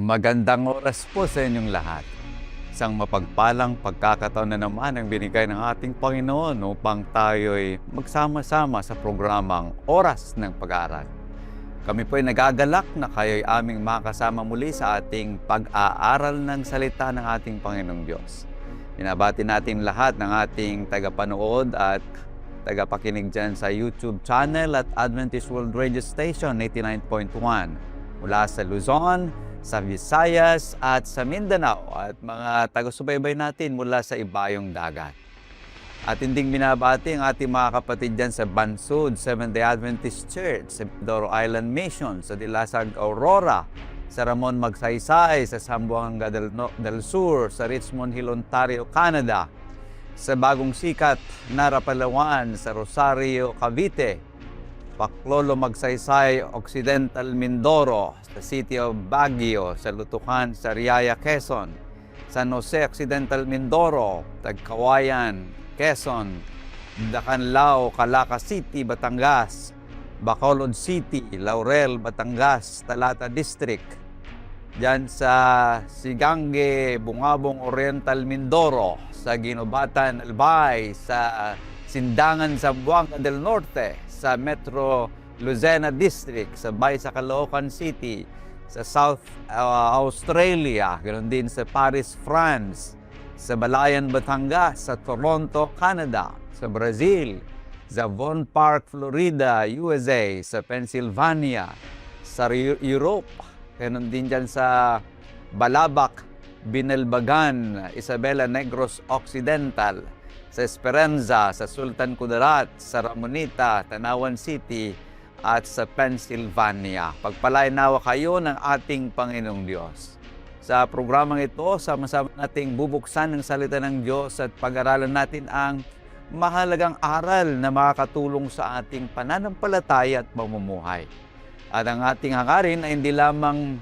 Magandang oras po sa inyong lahat. Isang mapagpalang pagkakataon na naman ang binigay ng ating Panginoon upang tayo'y magsama-sama sa programang Oras ng Pag-aaral. Kami po'y nagagalak na kayo'y aming makasama muli sa ating pag-aaral ng salita ng ating Panginoong Diyos. Binabati natin lahat ng ating tagapanood at tagapakinig dyan sa YouTube channel at Adventist World Radio Station 89.1 mula sa Luzon, sa Visayas at sa Mindanao at mga taga-subaybay natin mula sa ibayong dagat. At hinding binabati ang ating mga kapatid dyan sa Bansud, Seventh-day Adventist Church, sa Mindoro Island Mission, sa Dilasag, Aurora, sa Ramon Magsaysay, sa Zamboanga del Sur, sa Richmond Hill, Ontario, Canada, sa Bagong Sikat, Nara, Palawan, sa Rosario, Cavite, Bacolod, Magsaysay, Occidental Mindoro, sa City of Baguio, sa Lutukan, sa Riaya, Quezon, San Jose, Occidental Mindoro, Tagkawayan, Quezon, Dacanlao, Calaca City, Batangas, Bacolod City, Laurel, Batangas, Talata District, diyan sa Sigange, Bungabong, Oriental Mindoro, sa Ginobatan, Albay, sa Sindangan, Zamboanga del Norte, sa Metro Lucena District, sa Baisa, Caloocan City, sa South Australia, ganoon din sa Paris, France, sa Balayan, Batangas, sa Toronto, Canada, sa Brazil, sa Vaughan Park, Florida, USA, sa Pennsylvania, sa Europe, ganoon din dyan sa Balabac, Binalbagan, Isabela Negros Occidental, sa Esperanza, sa Sultan Kudarat, sa Ramonita, Tanawan City, at sa Pennsylvania. Pagpalain nawa kayo ng ating Panginoong Diyos. Sa programang ito, sama-sama nating bubuksan ng salita ng Diyos at pag-aralan natin ang mahalagang aral na makakatulong sa ating pananampalataya at pamumuhay. At ang ating hangarin ay hindi lamang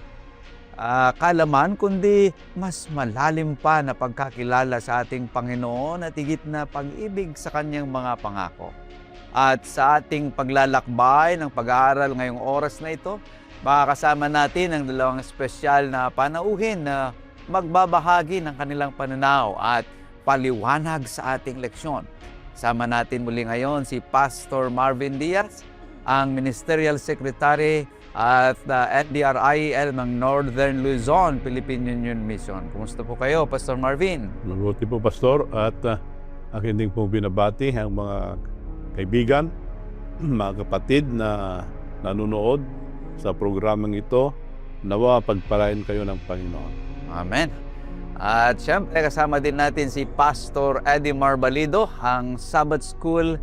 kalaman, kundi mas malalim pa na pagkakilala sa ating Panginoon at higit na pag-ibig sa Kanyang mga pangako. At sa ating paglalakbay ng pag-aaral ngayong oras na ito, makakasama natin ang dalawang espesyal na panauhin na magbabahagi ng kanilang pananaw at paliwanag sa ating leksyon. Sama natin muli ngayon si Pastor Marvin Diaz, ang Ministerial Secretary at NDRIEL ng Northern Luzon, Philippine Union Mission. Kumusta po kayo, Pastor Marvin? Mabuti po, Pastor, at akin din po binabati ang mga kaibigan, mga kapatid na nanonood sa programang ito. Nawa pagpalain kayo ng Panginoon. Amen. At syempre kasama din natin si Pastor Eddie Marbalido, ang Sabbath School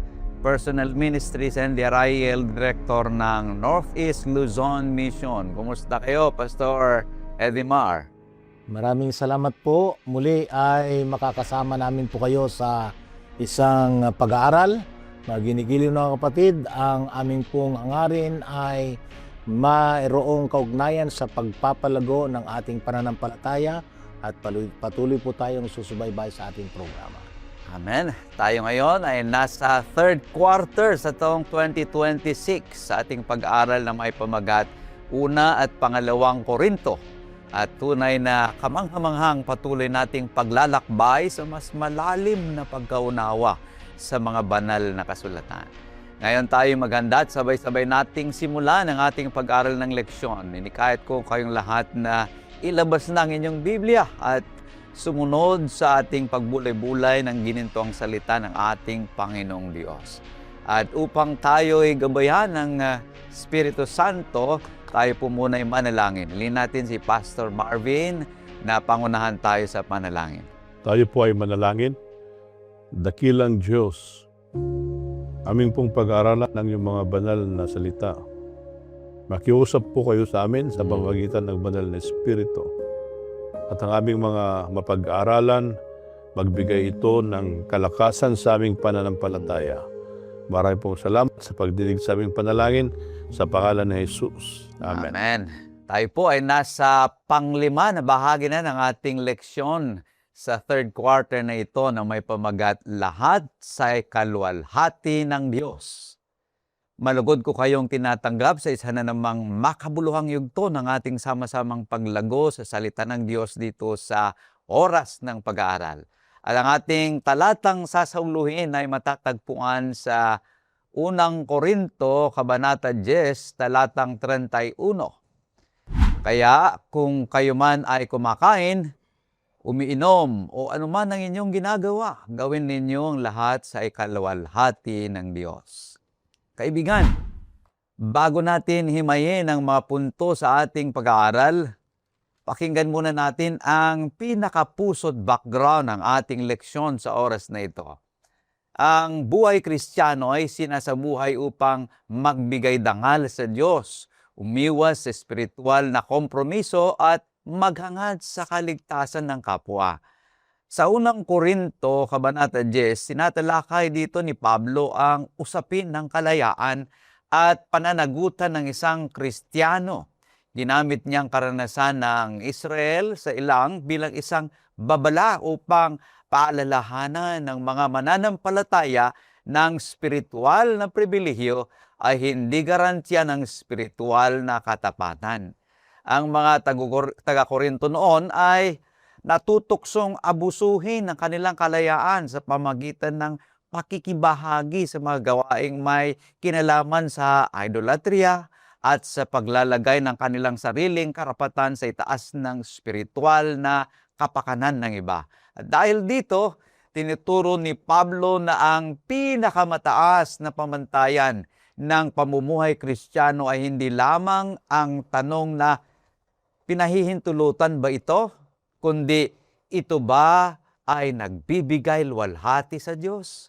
Personal Ministries and NDRIEL Director ng Northeast Luzon Mission. Kumusta kayo, Pastor Eddie Mar? Maraming salamat po. Muli ay makakasama namin po kayo sa isang pag-aaral. Maginigiliw na kapatid, ang aming pong hangarin ay mayroong kaugnayan sa pagpapalago ng ating pananampalataya at patuloy po tayong susubaybay sa ating programa. Amen. Tayo ngayon ay nasa third quarter sa taong 2026 sa ating pag-aaral na may pamagat una at pangalawang Korinto. At tunay na kamanghamanghang patuloy nating paglalakbay sa mas malalim na pagkaunawa sa mga banal na kasulatan. Ngayon tayo maghanda at sabay-sabay nating simulan ang ating pag-aaral ng leksyon. Inikahit ko kayong lahat na ilabas na ang inyong Biblia at sumunod sa ating pagbulay-bulay ng ginintong salita ng ating Panginoong Diyos. At upang tayo'y gabayan ng Espiritu Santo, tayo po muna ay manalangin. Hilin natin si Pastor Marvin na pangunahan tayo sa panalangin. Tayo po ay manalangin. Dakilang Diyos, aming pong pag-aaralan ng iyong mga banal na salita. Makiusap po kayo sa amin sa pamamagitan ng banal na Espiritu. At ang aming mga mapag-aaralan, magbigay ito ng kalakasan sa aming pananampalataya. Maraming pong salamat sa pagdinig sa aming panalangin sa pangalan ni Jesus. Amen. Amen. Tayo po ay nasa panglima na bahagi na ng ating leksyon sa third quarter na ito na may pamagat lahat sa kaluwalhati ng Diyos. Malugod ko kayong tinatanggap sa isa na namang makabuluhang yugto ng ating sama-samang paglago sa salita ng Diyos dito sa oras ng pag-aaral. At ang ating talatang sasauluhin ay matatagpuan sa unang Korinto, Kabanata 10, talatang 31. Kaya kung kayo man ay kumakain, umiinom o anuman ang inyong ginagawa, gawin ninyo ang lahat sa ikaluwalhati ng Diyos. Kaibigan, bago natin himayin ang mga punto sa ating pag-aaral, pakinggan muna natin ang pinakapusod background ng ating leksyon sa oras na ito. Ang buhay Kristiyano ay sinasabuhay upang magbigay dangal sa Diyos, umiwas sa espiritual na kompromiso at maghangad sa kaligtasan ng kapwa. Sa unang Korinto, Kabanata 10, tinatalakay dito ni Pablo ang usapin ng kalayaan at pananagutan ng isang Kristiyano. Ginamit niyang karanasan ng Israel sa ilang bilang isang babala upang paalalahanan ng mga mananampalataya ng spiritual na pribilehyo ay hindi garantiya ng spiritual na katapatan. Ang mga taga-Korinto noon ay natutuksong abusuhin ang kanilang kalayaan sa pamagitan ng pakikibahagi sa mga gawaing may kinalaman sa idolatria at sa paglalagay ng kanilang sariling karapatan sa itaas ng spiritual na kapakanan ng iba. At dahil dito, tinuturo ni Pablo na ang pinakamataas na pamantayan ng pamumuhay Kristiyano ay hindi lamang ang tanong na pinahihintulutan ba ito, kundi ito ba ay nagbibigay luwalhati sa Diyos?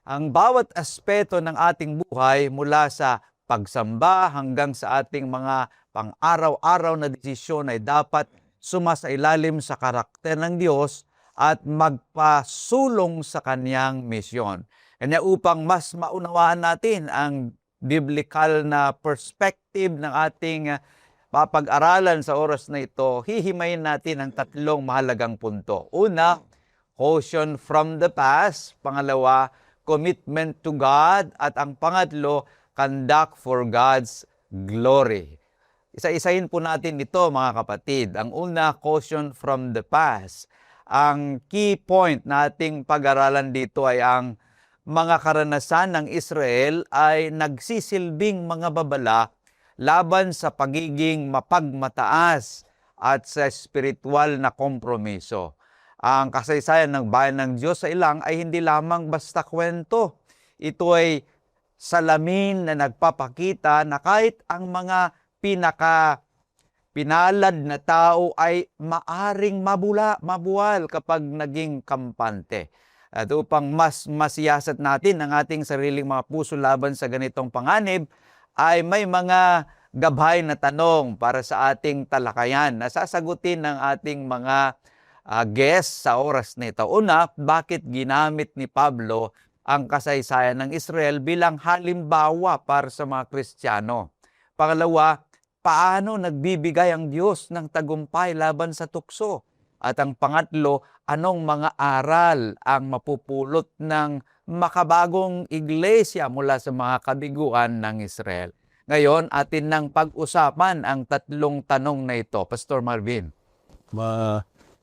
Ang bawat aspeto ng ating buhay mula sa pagsamba hanggang sa ating mga pang-araw-araw na desisyon ay dapat sumasailalim sa karakter ng Diyos at magpasulong sa Kanyang misyon. Kanya upang mas maunawaan natin ang biblical na perspective ng ating papag-aralan sa oras na ito, hihimayin natin ang tatlong mahalagang punto. Una, caution from the past. Pangalawa, commitment to God. At ang pangatlo, conduct for God's glory. Isa-isahin po natin ito, mga kapatid. Ang una, caution from the past. Ang key point nating pag-aralan dito ay ang mga karanasan ng Israel ay nagsisilbing mga babala laban sa pagiging mapagmataas at sa spiritual na kompromiso. Ang kasaysayan ng bayan ng Diyos sa ilang ay hindi lamang basta kwento. Ito ay salamin na nagpapakita na kahit ang mga pinalad na tao ay maaring mabuwal kapag naging kampante. At upang mas masiyasat natin ang ating sariling mga puso laban sa ganitong panganib, ay may mga gabay na tanong para sa ating talakayan na sasagutin ng ating mga guests sa oras nito. Una, bakit ginamit ni Pablo ang kasaysayan ng Israel bilang halimbawa para sa mga Kristiyano? Pangalawa, paano nagbibigay ang Diyos ng tagumpay laban sa tukso? At ang pangatlo, anong mga aral ang mapupulot ng makabagong iglesia mula sa mga kabiguan ng Israel? Ngayon, atin nang pag-usapan ang tatlong tanong na ito. Pastor Marvin.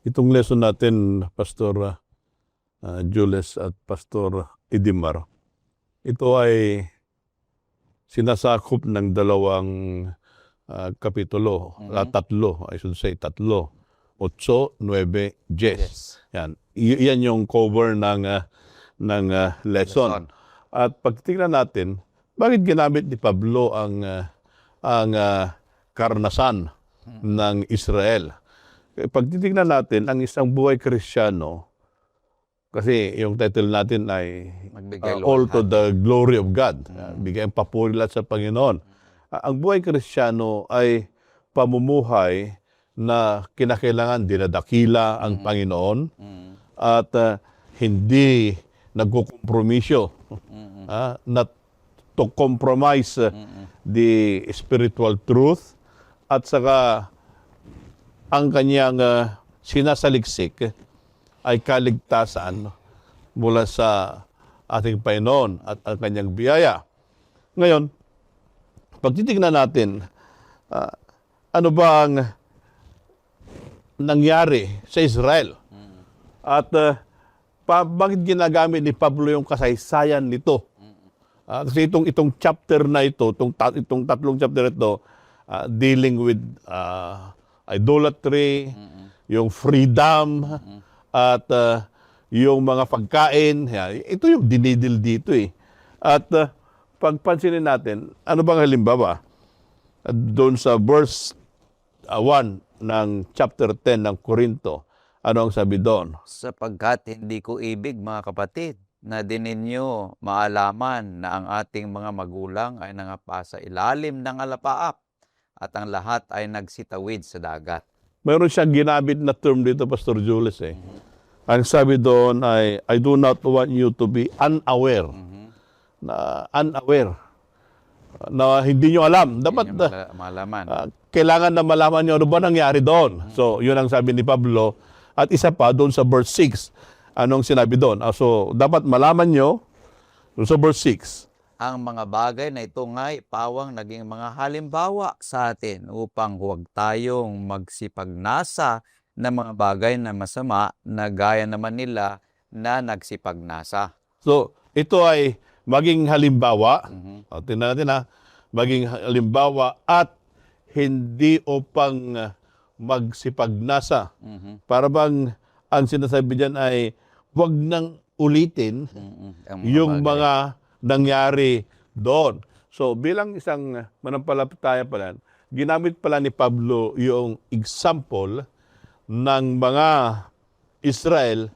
Itong lesson natin, Pastor Jules at Pastor Idimar, ito ay sinasakop ng dalawang kapitulo, tatlo, I should say tatlo, 8, 9, 10. Yes. Yan. Yan yung cover ng lesson. At pagtingnan natin, bakit ginamit ni Pablo ang karanasan ng Israel? Pag titignan natin, ang isang buhay Kristiyano, kasi yung title natin ay All to the Glory of God. Bigay ang papuri lahat sa Panginoon. Ang buhay Kristiyano ay pamumuhay na kinakailangan dinadakila ang Panginoon at hindi nagkukompromisyo. Not to compromise the spiritual truth at saka ang kanyang sinasaliksik ay kaligtasan mula sa ating Panginoon at ang kanyang biyaya. Ngayon, pag titignan natin, ano ba ang nangyari sa Israel? At bakit ginagamit ni Pablo yung kasaysayan nito? Kasi itong chapter na ito, itong tatlong chapter ito, dealing with idolatry, yung freedom, at yung mga pagkain. Ito yung dinidil dito eh. At pagpansinin natin, ano bang halimbawa? Doon sa verse 1 ng chapter 10 ng Korinto, ano ang sabi doon? Sapagkat hindi ko ibig, mga kapatid, na din ninyo maalaman na ang ating mga magulang ay nangapa sa ilalim ng alapaap at ang lahat ay nagsitawid sa dagat. Mayroon siyang ginamit na term dito, Pastor Jules eh. Ang sabi doon ay, I do not want you to be unaware. Na unaware. Na hindi nyo alam. Dapat Hindi nyo malaman. kailangan na malaman nyo ano ba nangyari doon. So, yun ang sabi ni Pablo. At isa pa, doon sa verse 6, anong sinabi doon? So, dapat malaman nyo, doon sa verse 6, Ang mga bagay na ito nga'y pawang naging mga halimbawa sa atin upang huwag tayong magsipagnasa ng mga bagay na masama na gaya naman nila na nagsipagnasa. So, ito ay maging halimbawa. Tingnan natin maging halimbawa at hindi upang magsipagnasa. Para bang ang sinasabi diyan ay huwag nang ulitin yung mga nangyari doon. So, bilang isang manampalataya pala, ginamit pala ni Pablo yung example ng mga Israel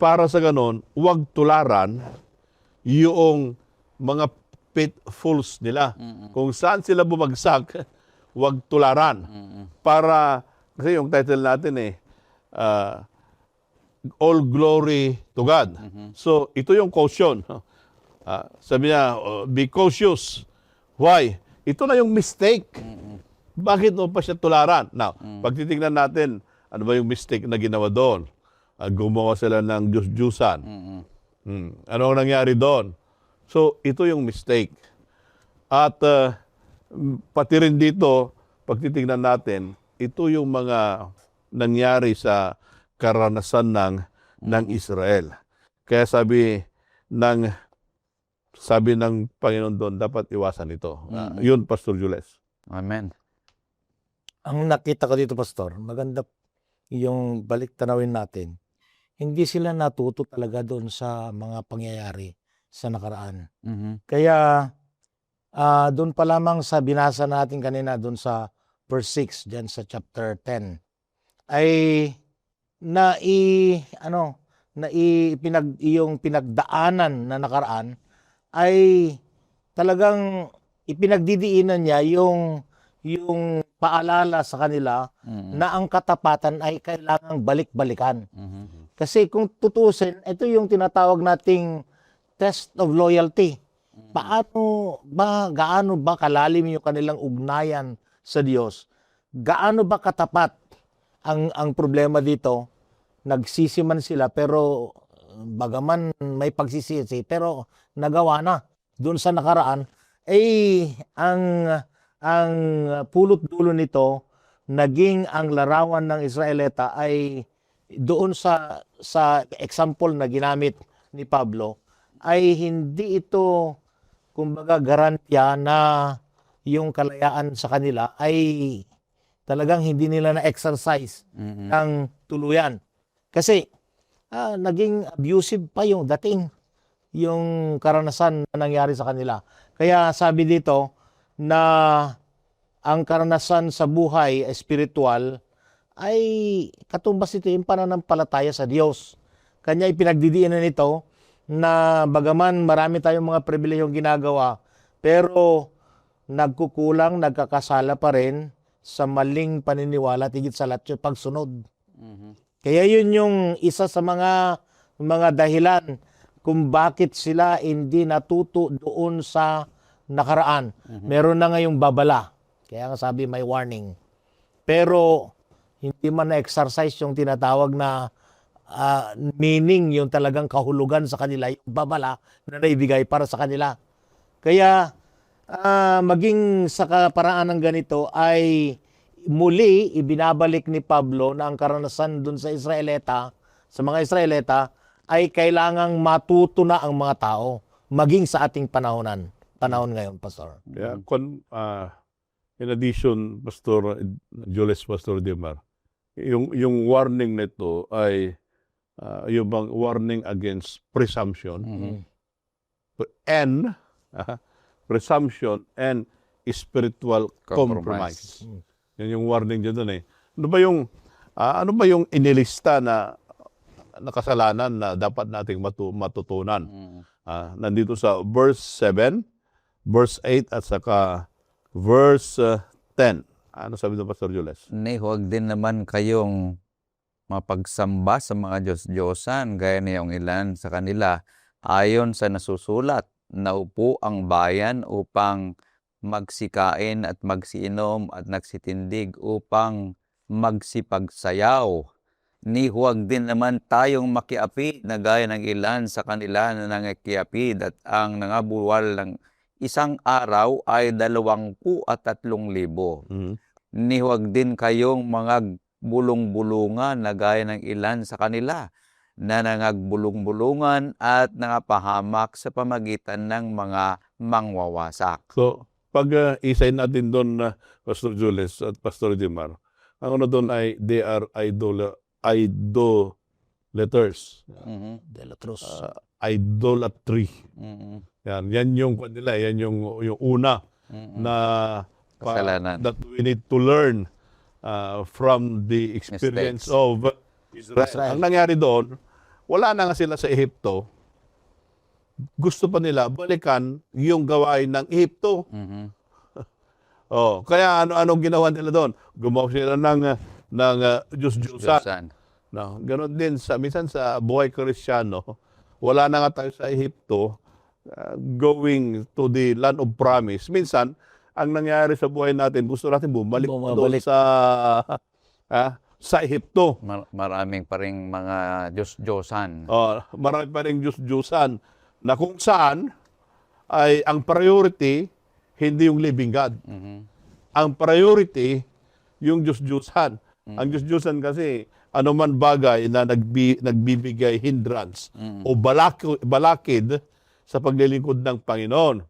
para sa ganon, huwag tularan yung mga pitfalls nila. Kung saan sila bumagsak, huwag tularan. Para, kasi yung title natin All Glory to God. So, ito yung caution. Sabi niya, be cautious. Why? Ito na yung mistake. Bakit mo pa siya tularan? Now, pag titignan natin, ano ba yung mistake na ginawa doon? Gumawa sila ng Diyos-Diyusan. Ano ang nangyari doon? So, ito yung mistake. At pati rin dito, pag titignan natin, ito yung mga nangyari sa karanasan ng Israel. Kaya sabi ng Panginoon doon, dapat iwasan ito. Yun, Pastor Jules. Amen. Ang nakita ko dito, Pastor, maganda yung balik tanawin natin. Hindi sila natuto talaga doon sa mga pangyayari sa nakaraan. Kaya doon pa lamang sa binasa natin kanina, doon sa verse 6, dyan sa chapter 10, ay yung pinagdaanan na nakaraan ay talagang ipinagdidiinan niya yung paalala sa kanila na ang katapatan ay kailangang balik-balikan. Kasi kung tutusin, ito yung tinatawag nating test of loyalty. Gaano ba kalalim yung kanilang ugnayan sa Diyos? Gaano ba katapat? Ang problema dito, nagsisiman sila pero bagaman may pagsisisi, pero nagawa na. Doon sa nakaraan, ang pulot dulo nito, naging ang larawan ng Israelita ay doon sa example na ginamit ni Pablo, ay hindi ito, kumbaga, garantiya na yung kalayaan sa kanila ay talagang hindi nila na-exercise ng tuluyan. Kasi naging abusive pa yung dating, yung karanasan na nangyari sa kanila. Kaya sabi dito na ang karanasan sa buhay espiritual ay katumbas ito yung pananampalataya sa Diyos. Kanya ipinagdidiinan nito na bagaman marami tayong mga pribilehiyong ginagawa, pero nagkukulang, nagkakasala pa rin sa maling paniniwala at higit sa lahat yung pagsunod. Kaya yun yung isa sa mga dahilan kung bakit sila hindi natuto doon sa nakaraan. Meron na ngayong babala. Kaya nga sabi may warning. Pero hindi man na-exercise yung tinatawag na meaning, yung talagang kahulugan sa kanila, yung babala na naibigay para sa kanila. Kaya maging sa paraan ng ganito ay muli ibinabalik ni Pablo na ang karanasan dun sa mga Israelita ay kailangang matuto na ang mga tao maging sa ating panahon ngayon, Pastor. Kaya, in addition, Pastor Jules, Pastor Dimar, yung warning nito ay yung bang warning against presumption and presumption and spiritual compromise. Yan yung warning dyan doon eh. Ano ba yung inilista na kasalanan na dapat nating matutunan? Nandito sa verse 7, verse 8 at saka verse 10. Ano sabi ng Pastor Jules? Huwag din naman kayong mapagsamba sa mga Diyos-Diyosan gaya na yung ilan sa kanila. Ayon sa nasusulat, naupo ang bayan upang magsikain at magsiinom at nagsitindig upang magsipagsayaw. Huwag din naman tayong makiapid na gaya ng ilan sa kanila na nangakiapid at ang nangabuwal ng isang araw ay 23,000. Huwag din kayong mga bulong-bulungan na gaya ng ilan sa kanila na nangagbulong-bulungan at nangapahamak sa pamagitan ng mga mangwawasak. So, pag isay natin doon, Pastor Jules at Pastor Dimar, ang ano doon ay they are idolaters. Idolatry. Yan yung kanila, yan yung una na Kasalanan. that we need to learn from the experience Mistakes. of Israel. Ang nangyari doon, wala na nga sila sa Ehipto. Gusto pa nila balikan yung gawain ng Ehipto. Kaya anong ginawa nila doon? Gumawa sila ng Diyos-Diyosan. No, ganon din minsan sa buhay Kristiyano, wala na nga tayo sa Ehipto, going to the land of promise. Minsan, ang nangyari sa buhay natin, gusto natin bumalik doon sa Ehipto. Maraming pa ring mga Diyos-Diyosan. Marami pa ring Diyos-Diyosan na kung saan ay ang priority hindi yung living God. Ang priority yung Diyos-Diyosan. Ang Diyos-Diyosan kasi anuman bagay na nagbibigay hindrance o balakid sa paglilingkod ng Panginoon.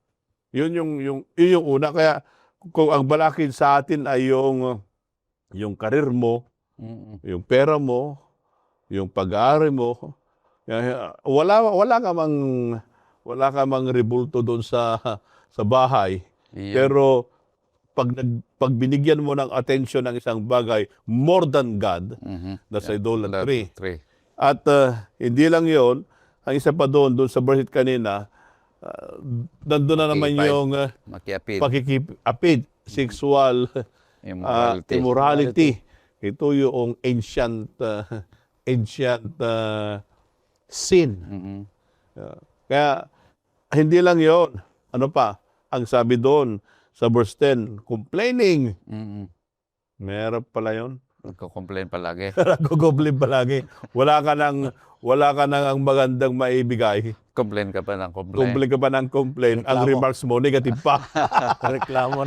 Yun yung una. Kaya kung ang balakid sa atin ay yung karir mo, yung pera mo, yung pag-aari mo, wala ka mang rebulto doon sa bahay. Pero pag binigyan mo ng attention ng isang bagay more than God, that's idolatry. At hindi lang yon, ang isa pa doon sa verse kanina, nandun na naman yung pakikipapid, sexual immorality. Ito yung ancient sin. Kaya hindi lang yon. Ano pa? Ang sabi doon sa verse 10, complaining. Meron pala yon. Nagko-complain palagi. Nagko-complain palagi. Wala ka nang ang magandang maibigay. Complain ka pa ng complain. Complain ka pa ng complain. Ang remarks mo, negative pa. Reklamo.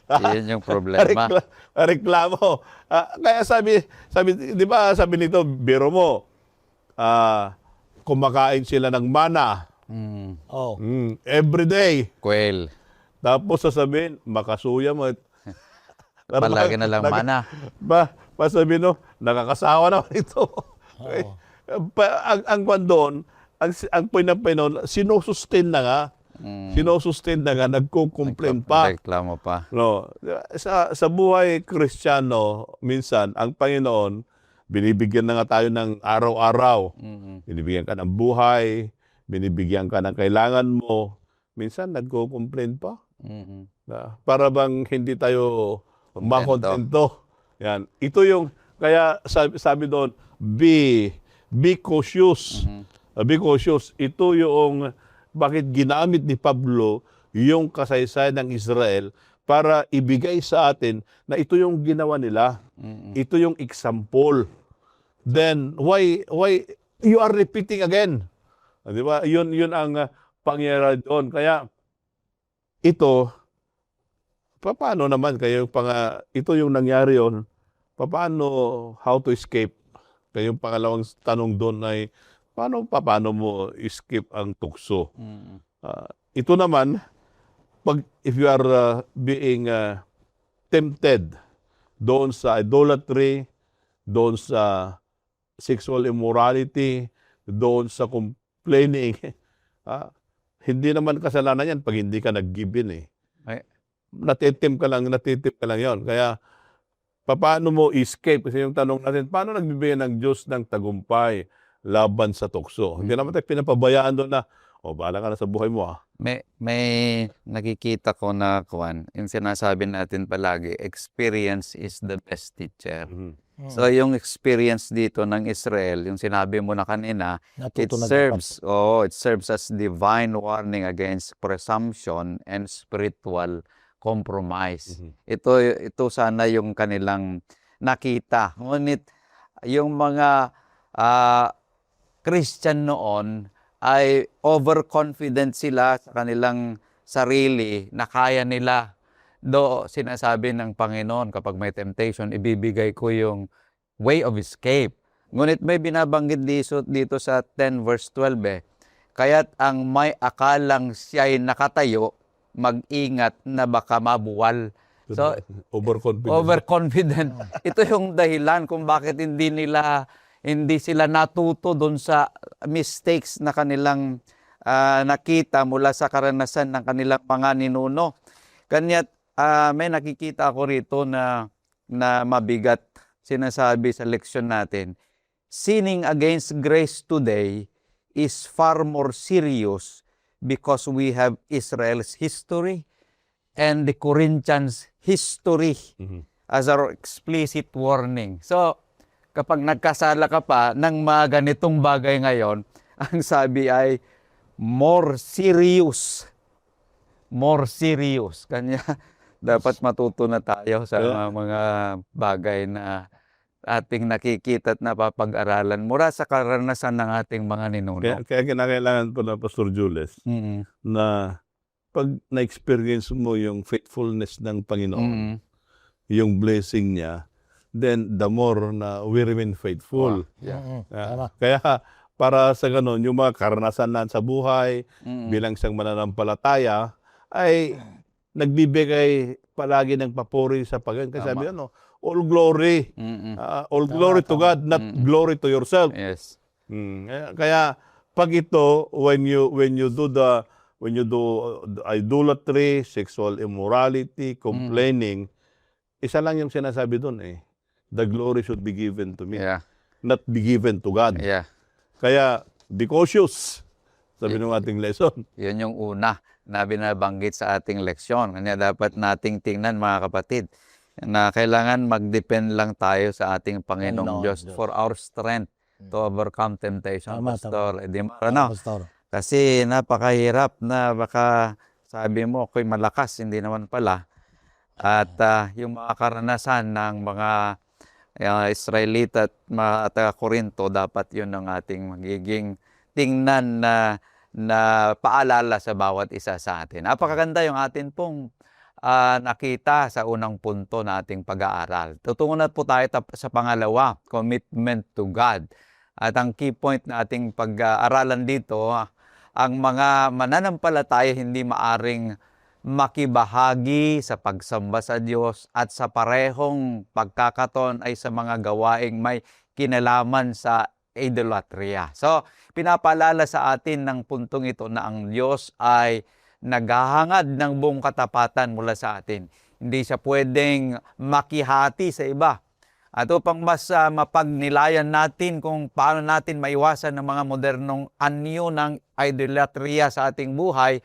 Yan yung problema. Reklamo. Kaya sabi, di ba sabi nito, biro mo, kumakain sila ng mana. Every day. Kwel. Tapos sasabihin, makasuya mo. Palagi na lang mana. Sabihin no, nakakasawa naman ito. Ang kwan doon, ang point ng Panginoon, sinusustain na nga, nagko-complain pa. Reklamo pa. No, sa buhay Kristiyano, minsan, ang Panginoon, binibigyan na nga tayo ng araw-araw. Binibigyan ka ng buhay, binibigyan ka ng kailangan mo. Minsan, nagko-complain pa. Para bang hindi tayo makontento. Yan. Ito yung, kaya sabi doon, be cautious. Be cautious. Ito yung, bakit ginamit ni Pablo yung kasaysayan ng Israel para ibigay sa atin na ito yung ginawa nila. Ito yung example. Then, why you are repeating again? Di ba? Yun ang pangyayari doon. Kaya, ito, paano naman kayo ito yung nangyari yon, paano, how to escape? Kayong pangalawang tanong doon ay, paano mo escape ang tukso? Ito naman, if you are being tempted doon sa idolatry, doon sa sexual immorality, doon sa complaining, hindi naman kasalanan yan pag hindi ka nag-give in eh. Ay. Natitim ka lang yon. Kaya, paano mo escape? Kasi yung tanong natin, paano nagbibigay ng Diyos ng tagumpay laban sa tukso? Hindi naman tayo pinapabayaan doon na, bahala ka na sa buhay mo May nakikita ko na yung sinasabi natin palagi, experience is the best teacher. So yung experience dito ng Israel, yung sinabi mo na kanina, it serves as divine warning against presumption and spiritual compromise. Ito sana yung kanilang nakita. Ngunit yung mga Christian noon ay overconfident sila sa kanilang sarili na kaya nila. Sinasabi ng Panginoon, kapag may temptation, ibibigay ko yung way of escape. Ngunit may binabanggit dito sa 10 verse 12 kaya't ang may akalang siya'y nakatayo, mag-ingat na baka mabuwal. So, overconfident. Ito yung dahilan kung bakit hindi sila natuto doon sa mistakes na kanilang nakita mula sa karanasan ng kanilang mga ninuno. Kanya't may nakikita ako rito na mabigat sinasabi sa leksyon natin. Sinning against grace today is far more serious because we have Israel's history and the Corinthians' history as our explicit warning. So, kapag nagkasala ka pa ng mga ganitong bagay ngayon, ang sabi ay more serious. More serious. Kanya dapat matuto na tayo sa mga bagay na ating nakikita at napapag-aralan mula sa karanasan ng ating mga ninuno. Kaya kinakailangan po na Pastor Jules na pag na-experience mo yung faithfulness ng Panginoon, yung blessing niya, then the more na we remain faithful. Kaya para sa ganun, yung mga karanasan na sa buhay, bilang isang mananampalataya, ay nagbibigay palagi ng papuri sa Panginoon. Kasi sabi all glory. All glory to God, not glory to yourself. Yes. Kaya pag ito, when you do idolatry, sexual immorality, complaining, isa lang yung sinasabi doon the glory should be given to me, not be given to God. Kaya, be cautious, sabi ng ating lesson. Yun yung una na binabanggit sa ating leksyon. Kanya dapat nating tingnan, mga kapatid, na kailangan mag-depend lang tayo sa ating Panginoong Diyos for our strength to overcome temptation. Pastor Edimar, kasi napakahirap na baka sabi mo, ako'y malakas, hindi naman pala. At yung mga karanasan ng mga Israelita at mga taga-Korinto, dapat yun ang ating magiging tingnan na paalala sa bawat isa sa atin. Napakaganda yung atin pong nakita sa unang punto na ating pag-aaral. Tutungo na po tayo sa pangalawa, commitment to God. At ang key point na ating pag-aaralan dito, ang mga mananampalataya hindi maaring makibahagi sa pagsamba sa Diyos at sa parehong pagkakataon ay sa mga gawaing may kinalaman sa idolatria. So, pinapaalala sa atin ng puntong ito na ang Diyos ay naghahangad ng buong katapatan mula sa atin. Hindi siya pwedeng makihati sa iba. At upang mas mapagnilayan natin kung paano natin maiwasan ng mga modernong anyo ng idolatria sa ating buhay,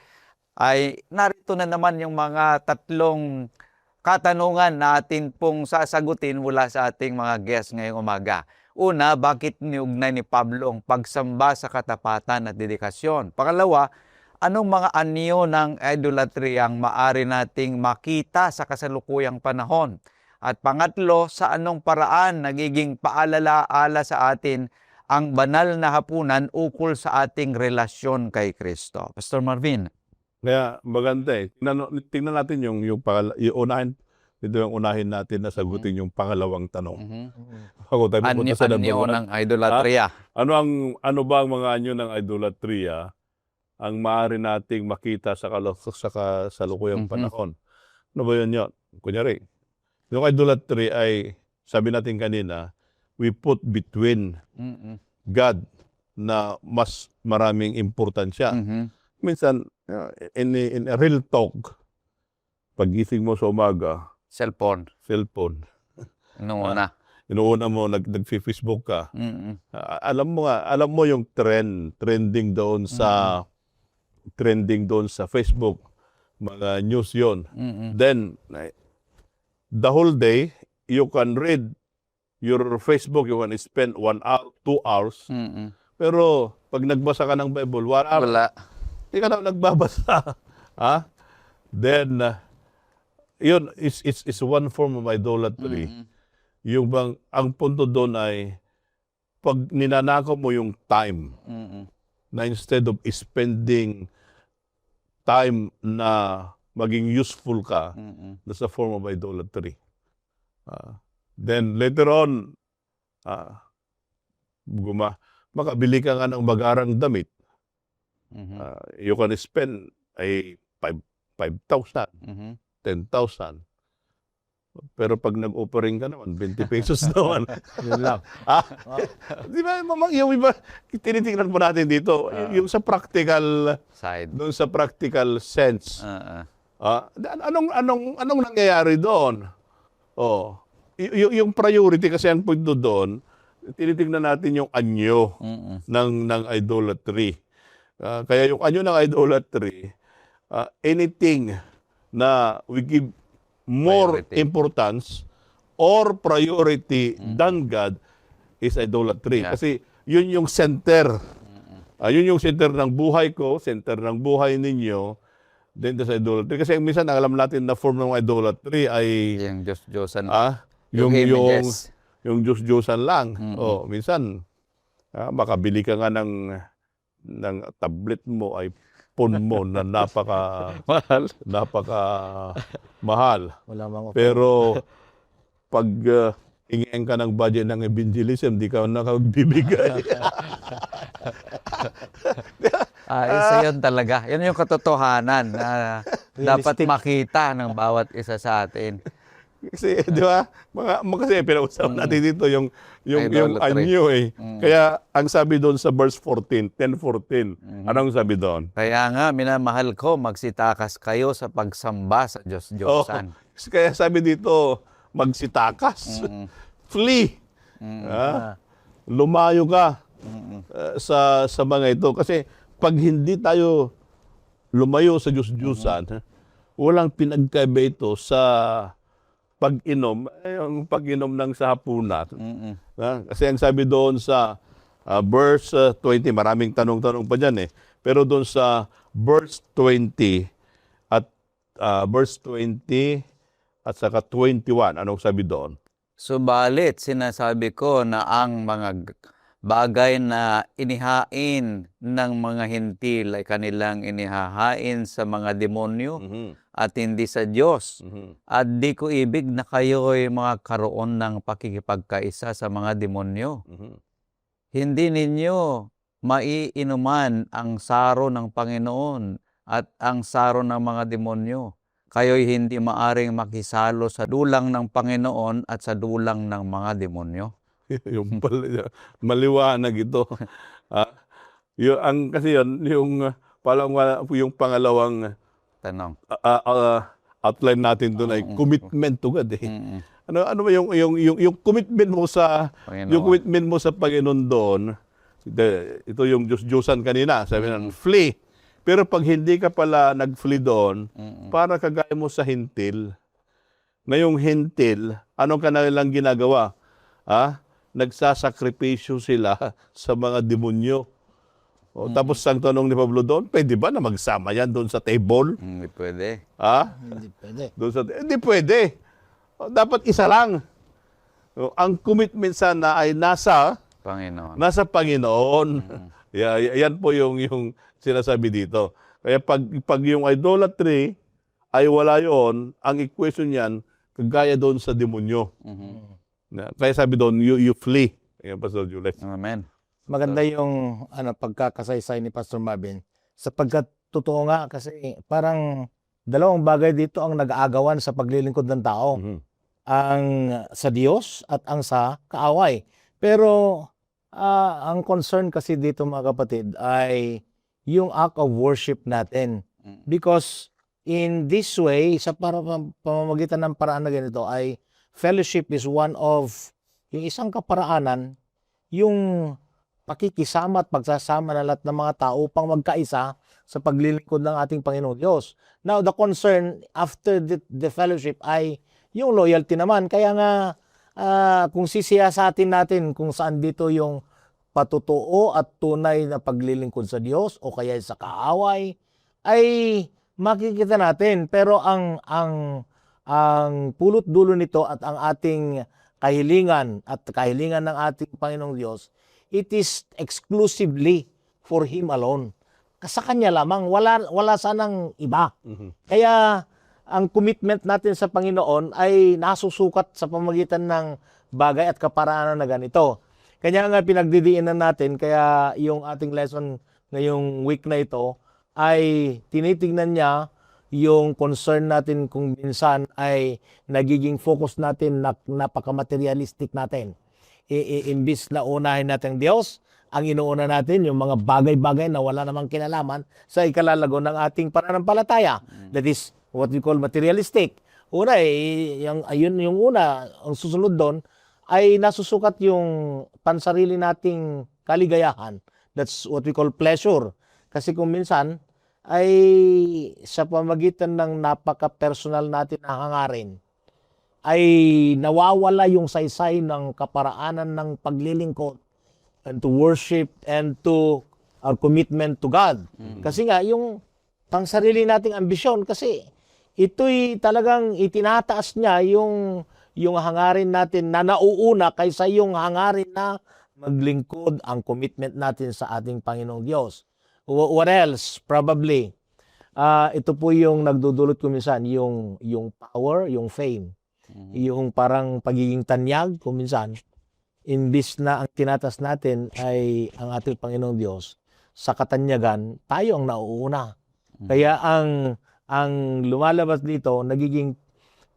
ay narito na naman yung mga tatlong katanungan na atin pong sasagutin mula sa ating mga guests ngayong umaga. Una, bakit niugnay ni Pablo ang pagsamba sa katapatan at dedikasyon? Pangalawa, anong mga anyo ng idolatria ang maaari nating makita sa kasalukuyang panahon? At pangatlo, sa anong paraan nagiging paalala-ala sa atin ang banal na hapunan ukol sa ating relasyon kay Kristo? Pastor Marvin. Kaya maganda eh. Tingnan natin yung unahin, ito yung unahin natin na sagutin yung pangalawang tanong. Bago tayo pupunta sa number Anyo one. ng idolatria. Ano ba ang mga anyo ng idolatria ang maaari nating makita sa kasalukuyang panahon? Ano ba yun? Kunyari, yung idolatry ay, sabi natin kanina, we put between God na mas maraming importansya. Minsan, in a real talk, pagising mo sa umaga, Cellphone. cellphone. Una. Inuuna mo, nag-Facebook ka. Alam mo yung trending doon sa Facebook, mga news yon. Then, the whole day, you can read your Facebook, you can spend 1 hour, 2 hours. Pero, pag nagbasa ka ng Bible, Wala. hindi ka na nagbabasa. Then, yun, is one form of idolatry. Yung bang, ang punto doon ay, pag ninanakaw mo yung time, na instead of spending time na maging useful ka, that's a form of idolatry. Then later on, makabili ka nga ng magarang damit. You can spend ay 5,000, 10,000. Pero pag nag-offering ka naman, 20 pesos naman. Yun lang. Di ba, yung iba, tinitingnan po natin dito, yung sa practical Side. doon sa practical sense. Anong nangyayari doon? Yung priority kasi ang punto doon, tinitingnan natin yung anyo ng idolatry. Kaya yung anyo ng idolatry, anything na we give more Priority. importance or priority than God is idolatry. Yeah. Kasi yun yung center. Yun yung center ng buhay ko, center ng buhay ninyo, then sa idolatry. Kasi minsan, alam natin na form ng idolatry ay Yung Diyos-Diyosan. yung images. yung Diyos-Diyosan lang. Minsan, makabili ka nga ng tablet mo, ay phone mo na napaka mahal. Wala mga Pero pag hingin ka ng budget ng evangelism, di ka nakagbibigay. Isa yun talaga. Yan yung katotohanan na dapat makita ng bawat isa sa atin. Kasi, di ba? Kasi pinag-usapan natin dito yung Idolatry. anyo eh. Kaya ang sabi doon sa verse 14, 10:14, anong sabi doon? Kaya nga, minamahal ko, magsitakas kayo sa pagsamba sa Diyos-Diyosan. Kaya sabi dito, magsitakas. Flee. Lumayo ka sa mga ito. Kasi pag hindi tayo lumayo sa Diyos-Diyosan, walang pinagkaiba ito sa pag-inom, yung pag-inom ng sahapunan. Kasi ang sabi doon sa verse 20, maraming tanong-tanong pa dyan eh. Pero doon sa verse 20 at verse 20 at saka 21, anong sabi doon? Subalit, sinasabi ko na ang mga bagay na inihain ng mga hintil ay kanilang inihahain sa mga demonyo at hindi sa Diyos. At di ko ibig na kayo'y mga karoon ng pakikipagkaisa sa mga demonyo. Hindi ninyo maiinuman ang saro ng Panginoon at ang saro ng mga demonyo. Kayo'y hindi maaring makisalo sa dulang ng Panginoon at sa dulang ng mga demonyo. Yung maliwanag ito. Kasi yung pangalawang Tanong. outline natin doon ay commitment to God eh. Ano ba yung commitment mo sa Panginoon. yung commitment mo sa Panginoon doon? Ito yung Diyos-Diyosan kanina, sabi ng flee. Pero pag hindi ka pala nag-flee doon, para kagaya mo sa hintil. Na yung hintil, anong kanilang ginagawa? Nagsasakripisyo sila sa mga demonyo. Tapos ang tanong ni Pablo doon, pwede ba na magsama yan doon sa table? Hindi pwede. Hindi pwede. Hindi pwede. Dapat isa lang. Ang commitment sana ay nasa Panginoon. Panginoon. Yan po yung sinasabi dito. Kaya pag yung idolatry ay wala yon, ang equation niyan, kagaya doon sa demonyo. Kaya sabi doon, you flee. Ayan, Pastor Jules. Amen. Maganda yung pagkakasaysay ni Pastor Marvin. Sapagkat totoo nga kasi parang dalawang bagay dito ang nag-aagawan sa paglilingkod ng tao. Ang sa Diyos at ang sa kaaway. Pero ang concern kasi dito mga kapatid ay yung act of worship natin. Because in this way, sa pamamagitan ng paraan na ganito ay fellowship is one of yung isang kaparaanan, yung pakikisama at pagsasama ng lahat ng mga tao upang magkaisa sa paglilingkod ng ating Panginoon Diyos. Now, the concern after the fellowship ay yung loyalty naman. Kaya nga, kung sisiyasatin natin kung saan dito yung patutuo at tunay na paglilingkod sa Diyos o kaya sa kaaway, ay makikita natin. Pero ang pulot dulo nito at ang ating kahilingan at kahilingan ng ating Panginoong Diyos, it is exclusively for Him alone. Sa Kanya lamang, wala sanang iba. Kaya ang commitment natin sa Panginoon ay nasusukat sa pamamagitan ng bagay at kaparaanan na ganito. Kanya nga pinagdidiinan natin, kaya yung ating lesson ngayong week na ito ay tinitingnan niya yung concern natin kung minsan ay nagiging focus natin na napaka-materialistic natin. Imbis na unahin natin Diyos, ang inuuna natin yung mga bagay-bagay na wala namang kinalaman sa ikalalago ng ating pananampalataya. That is what we call materialistic. Una, yung una, ang susunod doon, ay nasusukat yung pansarili nating kaligayahan. That's what we call pleasure. Kasi kung minsan, ay sa pamagitan ng napaka-personal natin na hangarin, ay nawawala yung saysay ng kaparaanan ng paglilingkod and to worship and to our commitment to God. Kasi nga, yung pangsarili nating ambisyon, kasi ito'y talagang itinataas niya yung hangarin natin na nauuna kaysa yung hangarin na maglingkod ang commitment natin sa ating Panginoong Diyos. What else? Probably, ito po yung nagdudulot ko minsan, yung power, yung fame, yung parang pagiging tanyag kuminsan, imbis na ang tinatas natin ay ang ating Panginoong Diyos, sa katanyagan, tayo ang nauuna. Kaya ang lumalabas dito, nagiging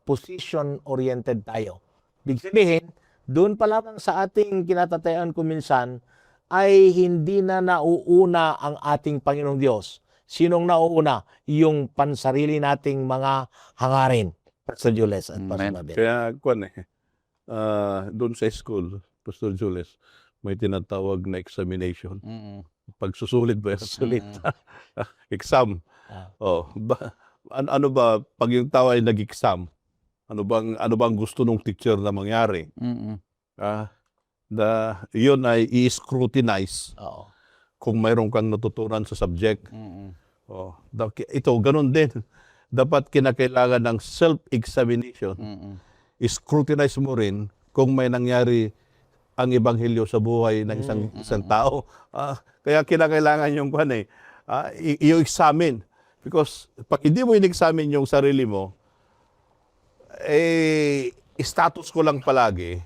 position-oriented tayo. Ibig sabihin, doon pa lamang sa ating kinatatayan kuminsan, ay hindi na nauuna ang ating Panginoong Diyos. Sinong nauuna? Yung pansarili nating mga hangarin. Pastor Jules at Pastor Mabel. Kaya, doon sa school, Pastor Jules, may tinatawag na examination. Pagsusulit ba yan? Sulit. Exam. Ano ba, pag yung tao ay nag-exam, ano bang gusto ng teacher na mangyari? Yun ay i-scrutinize kung mayroon kang natutunan sa subject. Ito, ganun din. Dapat kinakailangan ng self-examination. I-scrutinize mo rin kung may nangyari ang ebanghelyo sa buhay ng isang tao. Kaya kinakailangan yung i-examine. Because pag hindi mo in-examine yung sarili mo, status ko lang palagi,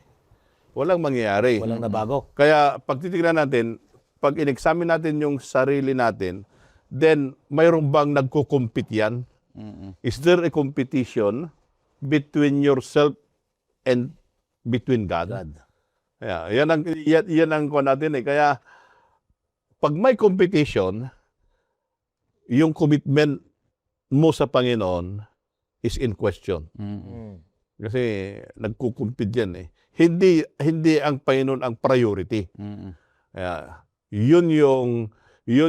walang mangyayari. Walang nabago. Kaya pag titignan natin, pag in-examine natin yung sarili natin, then mayroon bang nagko-compete yan? Is there a competition between yourself and between God? Yeah, yan ang kuha natin eh. Kaya pag may competition, yung commitment mo sa Panginoon is in question. Kasi nagkukumpit yan eh. Hindi ang Panginoon ang priority. Kaya yun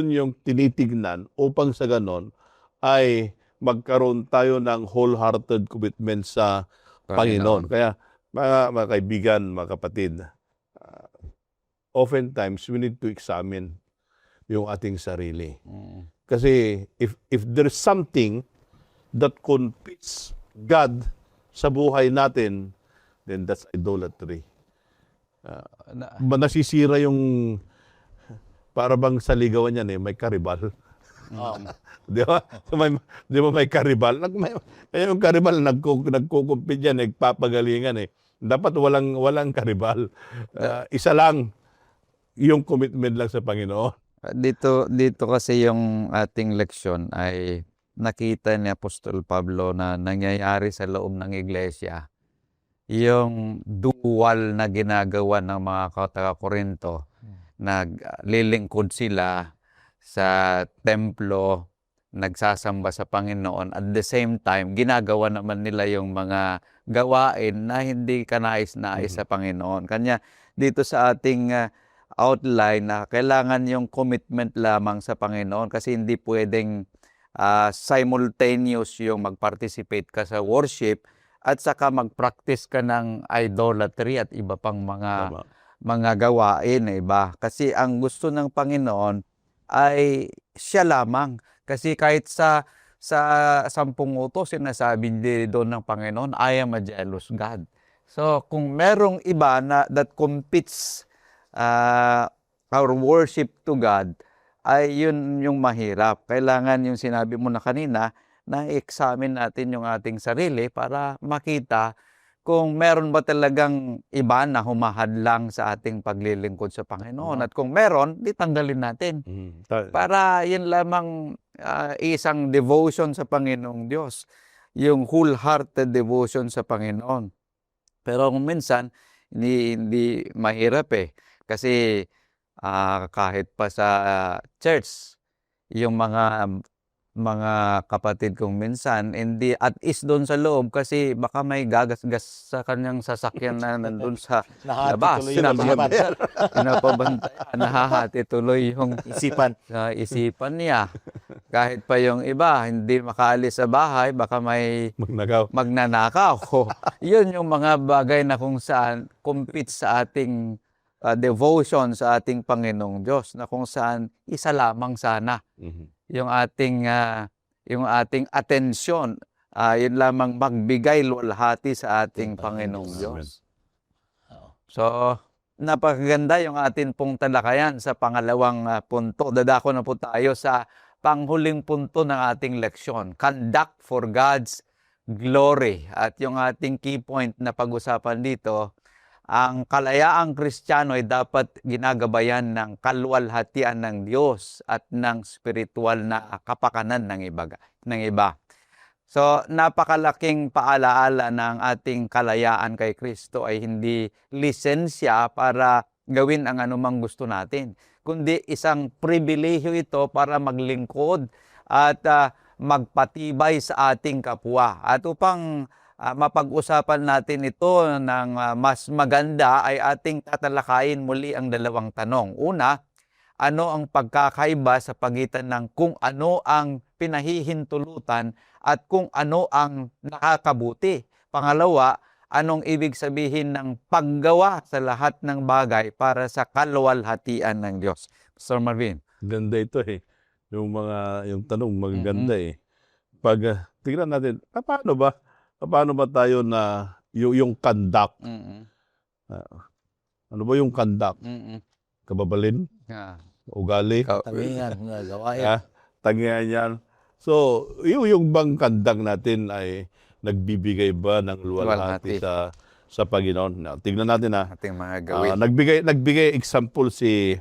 yung tinitignan upang sa ganon ay magkaroon tayo ng wholehearted commitment sa Panginoon. Kaya mga kaibigan, mga kapatid, oftentimes we need to examine yung ating sarili. Kasi if there's something that competes God sa buhay natin, then that's idolatry. Nasisira yung, para bang sa ligawan yan may karibal. Oh. Di ba? So di ba may karibal? Kaya yung karibal, nagkukumpit yan, nagpapagalingan eh. Dapat walang karibal. Isa lang, yung commitment lang sa Panginoon. Dito kasi yung ating leksyon ay nakita ni Apostol Pablo na nangyayari sa loob ng iglesia. Yung dual na ginagawa ng mga taga-Korinto, naglilingkod sila sa templo, nagsasamba sa Panginoon. At the same time, ginagawa naman nila yung mga gawain na hindi kanais-nais sa Panginoon. Kanya dito sa ating outline na kailangan yung commitment lamang sa Panginoon kasi hindi pwedeng simultaneous yung mag-participate ka sa worship at saka mag-practice ka ng idolatry at iba pang Tama. mga gawain, iba. Kasi ang gusto ng Panginoon ay siya lamang. Kasi kahit sa 10 utos, sinasabi din doon ng Panginoon, I am a jealous God. So, kung merong iba na that competes our worship to God, ay yun yung mahirap. Kailangan yung sinabi mo na kanina, na i-examine natin yung ating sarili para makita kung meron ba talagang iba na humahadlang sa ating paglilingkod sa Panginoon. At kung meron, di tanggalin natin. Para yun lamang isang devotion sa Panginoong Diyos. Yung wholehearted devotion sa Panginoon. Pero kung minsan, hindi mahirap eh. Kasi kahit pa sa church, yung mga kapatid kong minsan, hindi at is doon sa loob kasi baka may gagasgas sa kanyang sasakyan na nandun sa labas. Pinapabantayan, nahahati tuloy yung isipan niya. Kahit pa yung iba, hindi makaalis sa bahay, baka may magnanakaw. Yun yung mga bagay na kung saan compete sa ating devotion sa ating Panginoong Diyos, na kung saan isa lamang sana yung ating atensyon, yun lamang magbigay luwalhati sa ating Panginoong Diyos. So, napakaganda yung atin pong talakayan sa pangalawang punto. Dadako na po tayo sa panghuling punto ng ating leksyon, conduct for God's glory. At yung ating key point na pag-usapan dito, ang kalayaang Kristiyano ay dapat ginagabayan ng kaluwalhatian ng Diyos at ng spiritual na kapakanan ng iba. So, napakalaking paalaala ng ating kalayaan kay Kristo ay hindi lisensya para gawin ang anumang gusto natin, kundi isang pribilehyo ito para maglingkod at magpatibay sa ating kapwa. At upang mapag-usapan natin ito ng mas maganda ay ating tatalakayin muli ang dalawang tanong. Una, ano ang pagkakaiba sa pagitan ng kung ano ang pinahihintulutan at kung ano ang nakakabuti? Pangalawa, anong ibig sabihin ng paggawa sa lahat ng bagay para sa kaluwalhatian ng Diyos? Sir Marvin. Ganda ito eh. Yung tanong maganda eh. Pag tingnan natin, paano ba tayo na yung conduct? Ano ba yung conduct? Kababalin? Ugali? Tangian, gawain. Tangian yan. So, yung bang conduct natin ay nagbibigay ba ng luwalhati sa Panginoon? Now, tignan natin ating mga gawin. Nagbigay example si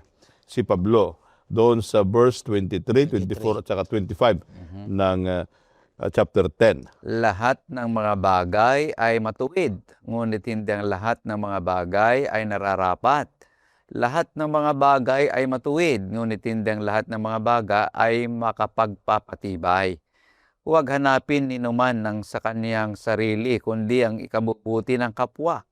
Pablo doon sa verse 23, 24 at saka 25 ng chapter 10. Lahat ng mga bagay ay matuwid, ngunit hindi ang lahat ng mga bagay ay nararapat. Lahat ng mga bagay ay matuwid, ngunit hindi ang lahat ng mga bagay ay makapagpapatibay. Huwag hanapin inuman ng sa kaniyang sarili, kundi ang ikabubuti ng kapwa.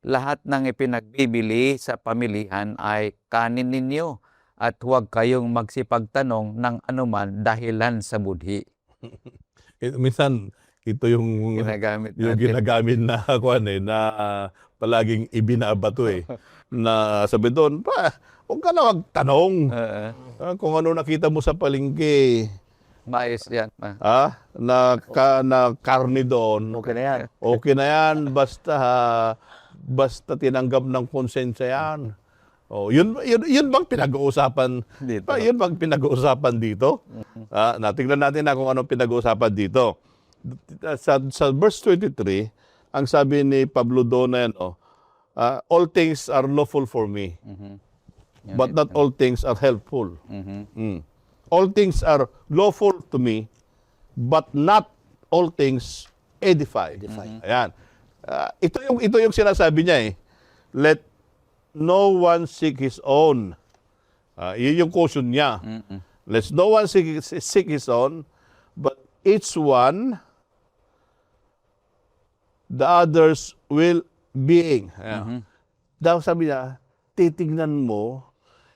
Lahat ng ipinagbibili sa pamilihan ay kanin ninyo, at huwag kayong magsipagtanong ng anuman dahilan sa budhi. Minsan ito yung ginagamit na na palaging ibinabato eh. Na sabi doon, huwag ka na magtanong. Kung ano nakita mo sa palengke. Maayos yan. Na karne doon. Okay na yan. Okay na yan. Basta tinanggap ng konsensya yan. Oh, yun bang pinag-uusapan? Dito. Yun bang pinag-uusapan dito? Natingnan natin na kung anong pinag-uusapan dito. Sa verse 23, ang sabi ni Pablo doon na yan, all things are lawful for me, but not all things are helpful. All things are lawful to me, but not all things edify. Ayan. Ito yung sinasabi niya eh. Let no one seek his own. Yun yung caution niya. Let no one seek his own, but each one the others will being. Daw sabi niya, titignan mo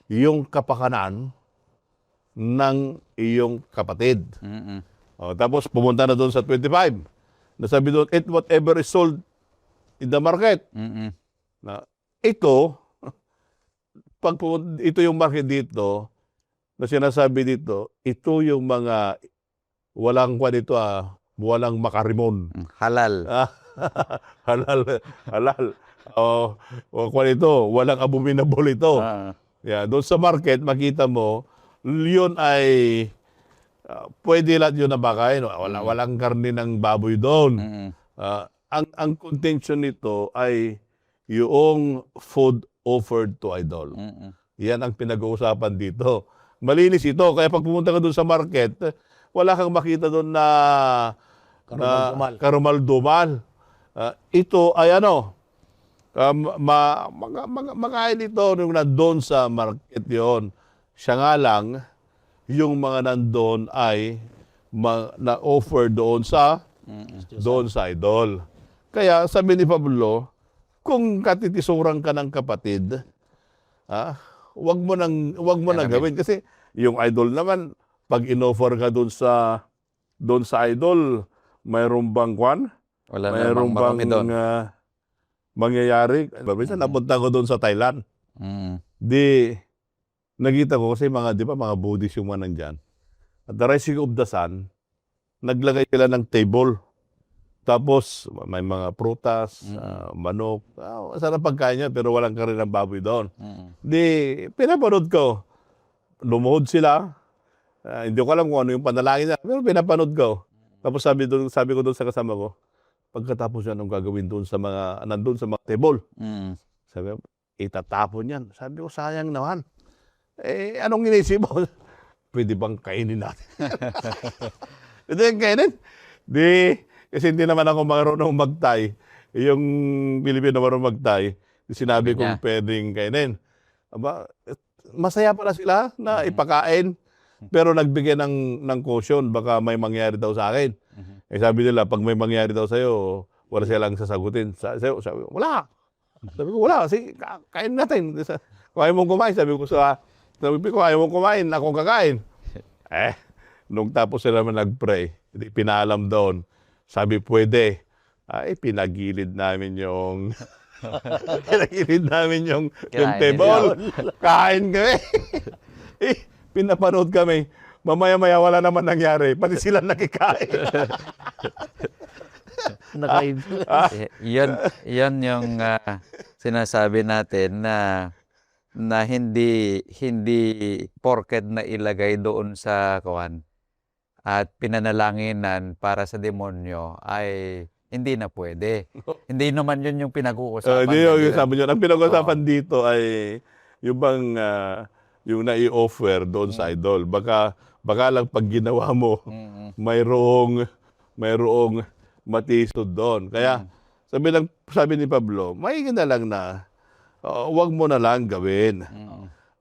yung kapakanan ng iyong kapatid. Tapos pumunta na doon sa 25. Nasabi doon, eat whatever is sold in the market. Na, ito yung market dito, na sinasabi dito, ito yung mga walang walang makarimon. Halal. Halal. Walang abominable ito. Doon sa market, makita mo, yun ay pwede lahat yun na bakain. Walang karne ng baboy doon. Ang contention nito ay yung food offered to idol. Yan ang pinag-uusapan dito. Malinis ito. Kaya pag pumunta ka doon sa market, wala kang makita doon na karumal-dumal. Ito ay makain ito nung nandun sa market yon. Siya nga lang, yung mga nandun ay na-offer doon sa idol. Kaya sabi ni Pablo, kung katitisurang ka ng kapatid, wag mo nang gawin kasi yung idol naman pag inoffer ka doon sa idol, mayroong bang mayroong bang mangyayari. Minsan napunta ko doon sa Thailand. Di nakita ko kasi mga Buddhist yung mga nandyan. At the rising of the sun, naglagay sila ng table. Tapos, may mga prutas, manok. Sarap pagkain niya, pero walang karin ng baboy doon. Di, pinapanood ko. Lumuhod sila. Hindi ko alam kung ano yung panalangin niya, pero pinapanood ko. Tapos sabi ko doon sa kasama ko, pagkatapos yan, anong gagawin doon nandun sa mga table? Sabi ko, itatapon yan. Sabi ko, sayang naman. Anong inisip mo? Pwede bang kainin natin? Pwede bang kainin? Kasi hindi naman ako marunong magtay. Yung Pilipino marunong magtay, sinabi kong pwedeng kainin. Masaya pala sila na ipakain, pero nagbigay ng caution, baka may mangyari daw sa akin. Sabi nila, pag may mangyari daw sa'yo, wala silang sasagutin. Sabi ko, wala. Sabi ko, wala. Kasi kain natin. Kung ayaw mong kumain, sabi ko, ayaw mong kumain, akong kakain. Nung tapos sila naman nag-pray, pinaalam doon. Sabi, pwede. Pinagilid namin yung table. Kain kami. Pinapanood kami. Mamaya-maya wala naman nangyari. Pati sila nakikain. Yan yung sinasabi natin na hindi porket na ilagay doon sa kawan at pinanalanginan para sa demonyo ay hindi na pwede. Hindi naman yun yung pinag-uusapan. Ang pinag-uusapan dito ay yung bang yung nai-offer doon sa idol. Baka lang pag ginawa mo, mayroong matisod doon. Kaya sabi ni Pablo, maiging na lang na wag mo na lang gawin.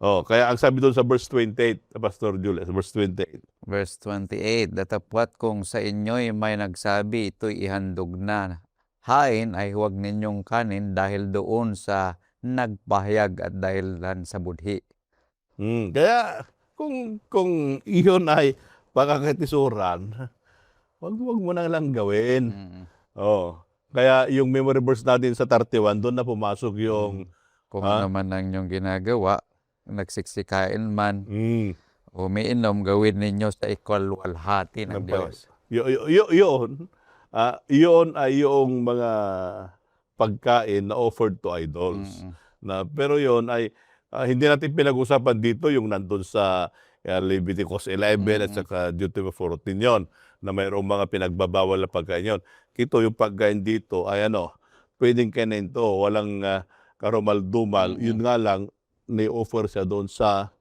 Kaya ang sabi doon sa verse 28, Pastor Julius, verse 28. Verse 28, datapwat kung sa inyo'y may nagsabi, ito'y ihandog na. Hain ay huwag ninyong kanin dahil doon sa nagpahayag at dahilan sa budhi. Kaya kung iyon ay pakakatisuran, wag mo na lang gawin. Kaya yung memory verse natin sa 31, doon na pumasok yung kung naman ang inyong ginagawa, nagsiksikain man, umiinom, gawin ninyo sa ikalwalhati ng Diyos. Yun ay yung mga pagkain na offered to idols. Pero yun ay hindi natin pinag-usapan dito yung nandun sa Leviticus 11 at saka Deuteronomy 14 yon, na mayroong mga pinagbabawal na pagkain yon. Ito yung pagkain dito ay pwedeng kainin to, walang karumal-dumal. Yun nga lang, ni-offer siya doon sa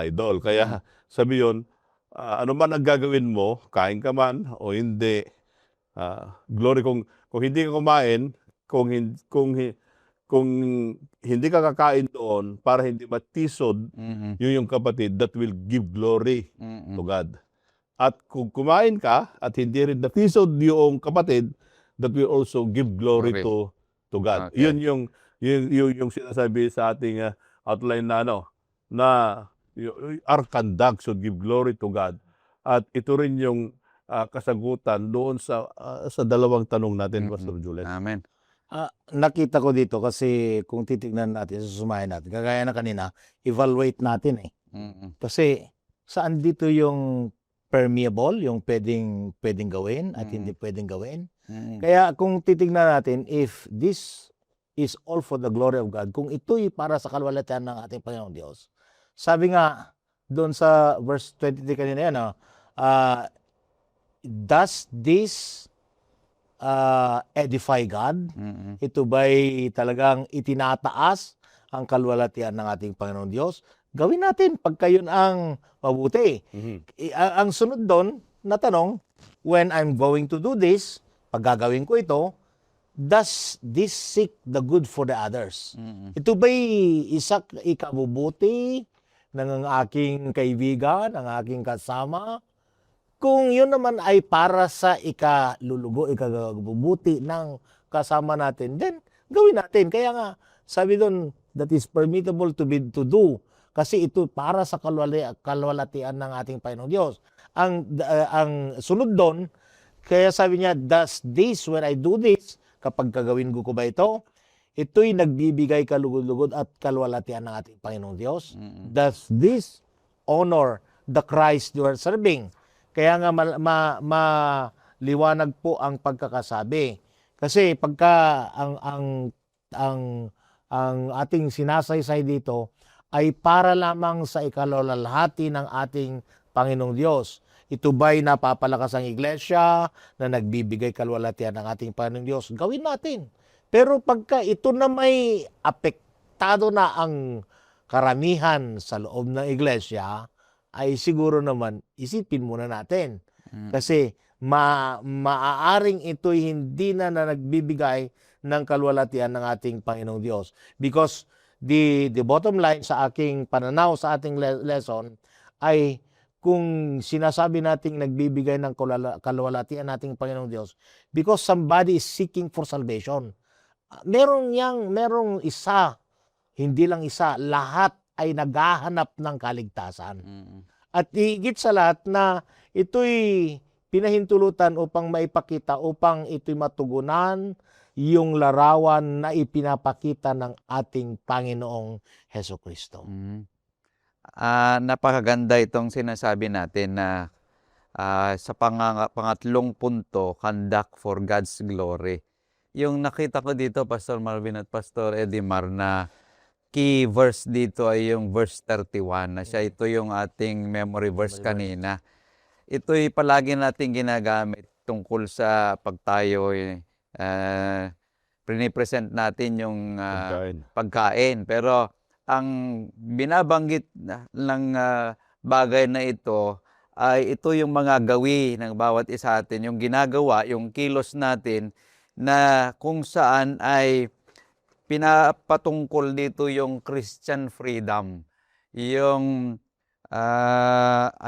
idol. Kaya sabi yun, ano man ang gagawin mo, kain ka man o hindi, glory kung hindi ka kumain, kung hindi ka kakain doon para hindi matisod yung kapatid, that will give glory to God. At kung kumain ka at hindi rin natisod yung kapatid, that will also give glory Glory. to God. Okay. Yun yung sinasabi sa ating outline na our conduct should give glory to God. At ito rin yung kasagutan doon sa dalawang tanong natin, Pastor Julian. Amen. Nakita ko dito kasi kung titignan natin, susumahin natin, kagaya na kanina, evaluate natin eh. Kasi saan dito yung permeable, yung pwedeng gawin at hindi pwedeng gawin. Kaya kung titignan natin, if this is all for the glory of God, kung ito'y para sa kalwalatian ng ating Panginoong Diyos, sabi nga doon sa verse 23 kanina yan, does this edify God? Ito ba'y talagang itinataas ang kalwalatian ng ating Panginoong Diyos? Gawin natin pagka yun ang mabuti. Ang sunod doon na tanong, when I'm going to do this, pag gagawin ko ito, does this seek the good for the others? Ito ba'y ikabubuti ng aking kaibigan, ng aking kasama? Kung yun naman ay para sa ikabubuti ng kasama natin, then gawin natin. Kaya nga, sabi doon, that is permissible to do. Kasi ito para sa kalwalatian ng ating Panginoong Diyos. Ang sunod doon, kaya sabi niya, does this, when I do this, kapag gagawin ko ba ito, ito'y nagbibigay kalugod-lugod at kalwalatian ng ating Panginoong Diyos. Does this honor the Christ you are serving? Kaya nga maliwanag po ang pagkakasabi. Kasi pagka ang ating sinasaysay dito ay para lamang sa ikaluwalhati ng ating Panginoong Diyos. Ito ba'y napapalakas ang iglesia na nagbibigay kalwalatian ng ating Panginoong Diyos? Gawin natin. Pero pagka ito na may apektado na ang karamihan sa loob ng iglesia, ay siguro naman isipin muna natin. Kasi maaaring ito'y hindi na nagbibigay ng kalwalatian ng ating Panginoong Diyos. Because the bottom line sa aking pananaw sa ating lesson ay kung sinasabi nating nagbibigay ng kalwalatian nating Panginoong Diyos because somebody is seeking for salvation. Merong isa, hindi lang isa, lahat ay naghahanap ng kaligtasan. At higit sa lahat na ito'y pinahintulutan upang maipakita, upang ito'y matugunan yung larawan na ipinapakita ng ating Panginoong Hesukristo. Napakaganda itong sinasabi natin na sa pangatlong punto, conduct for God's glory. Yung nakita ko dito, Pastor Marvin at Pastor Edimar, na key verse dito ay yung verse 31 na siya. Ito yung ating memory verse kanina. Ito'y palagi natin ginagamit tungkol sa pag tayo pinipresent natin yung pagkain. Pero ang binabanggit ng bagay na ito ay ito yung mga gawi ng bawat isa atin, yung ginagawa, yung kilos natin na kung saan ay pinapatungkol dito yung Christian freedom. Yung,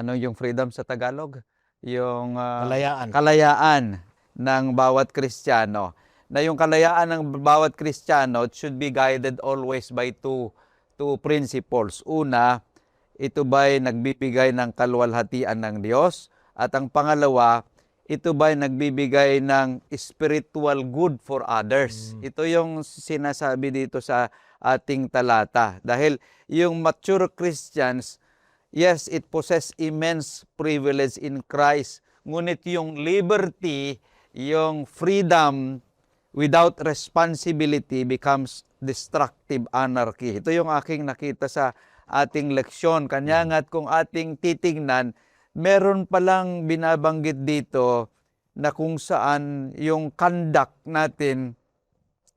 yung freedom sa Tagalog? Yung kalayaan ng bawat Kristiyano. Na yung kalayaan ng bawat Kristiyano should be guided always by two principles. Una, ito ba'y nagbibigay ng kaluwalhatian ng Diyos? At ang pangalawa, ito ba'y nagbibigay ng spiritual good for others? Ito yung sinasabi dito sa ating talata. Dahil yung mature Christians, yes, it possess immense privilege in Christ. Ngunit yung liberty, yung freedom without responsibility becomes destructive anarchy. Ito yung aking nakita sa ating leksyon. Kanya nga't kung ating titingnan, meron palang binabanggit dito na kung saan yung conduct natin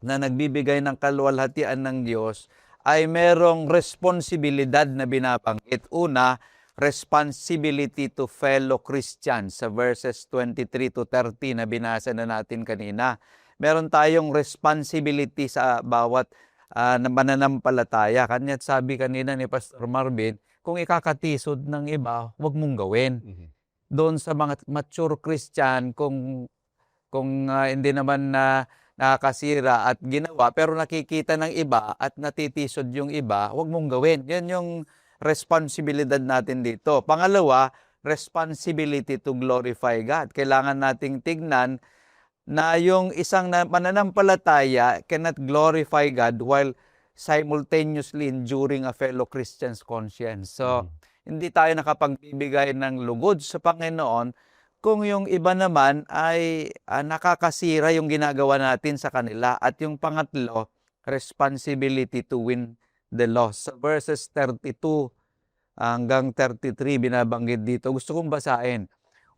na nagbibigay ng kaluwalhatian ng Diyos ay merong responsibilidad na binabanggit. Una, responsibility to fellow Christians sa verses 23 to 30 na binasa na natin kanina. Meron tayong responsibility sa bawat mananampalataya. Kanya't sabi kanina ni Pastor Marvin, kung ikakatisod ng iba, huwag mong gawin. Doon sa mga mature Christian, kung hindi naman na nakakasira at ginawa, pero nakikita ng iba at natitisod yung iba, huwag mong gawin. Yan yung responsibilidad natin dito. Pangalawa, responsibility to glorify God. Kailangan nating tignan na yung isang mananampalataya cannot glorify God while simultaneously enduring a fellow Christian's conscience. So, hindi tayo nakapagbibigay ng lugod sa Panginoon kung yung iba naman ay nakakasira yung ginagawa natin sa kanila. At yung pangatlo, responsibility to win the lost. Sa verses 32 hanggang 33 binabanggit dito. Gusto kong basahin.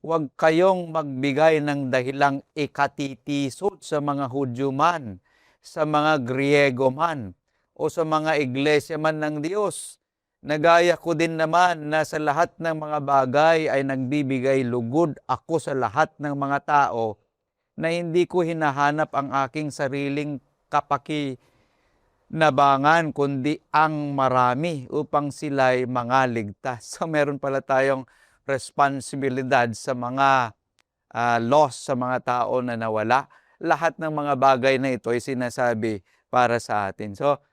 Huwag kayong magbigay ng dahilang ikatitisod sa mga Hudyo man, sa mga Griego man, o sa mga iglesia man ng Diyos. Nagaya ko din naman na sa lahat ng mga bagay ay nagbibigay lugod ako sa lahat ng mga tao na hindi ko hinahanap ang aking sariling kapakinabangan kundi ang marami upang sila'y mga ligtas. So meron pala tayong responsibilidad sa mga lost, sa mga tao na nawala. Lahat ng mga bagay na ito ay sinasabi para sa atin. So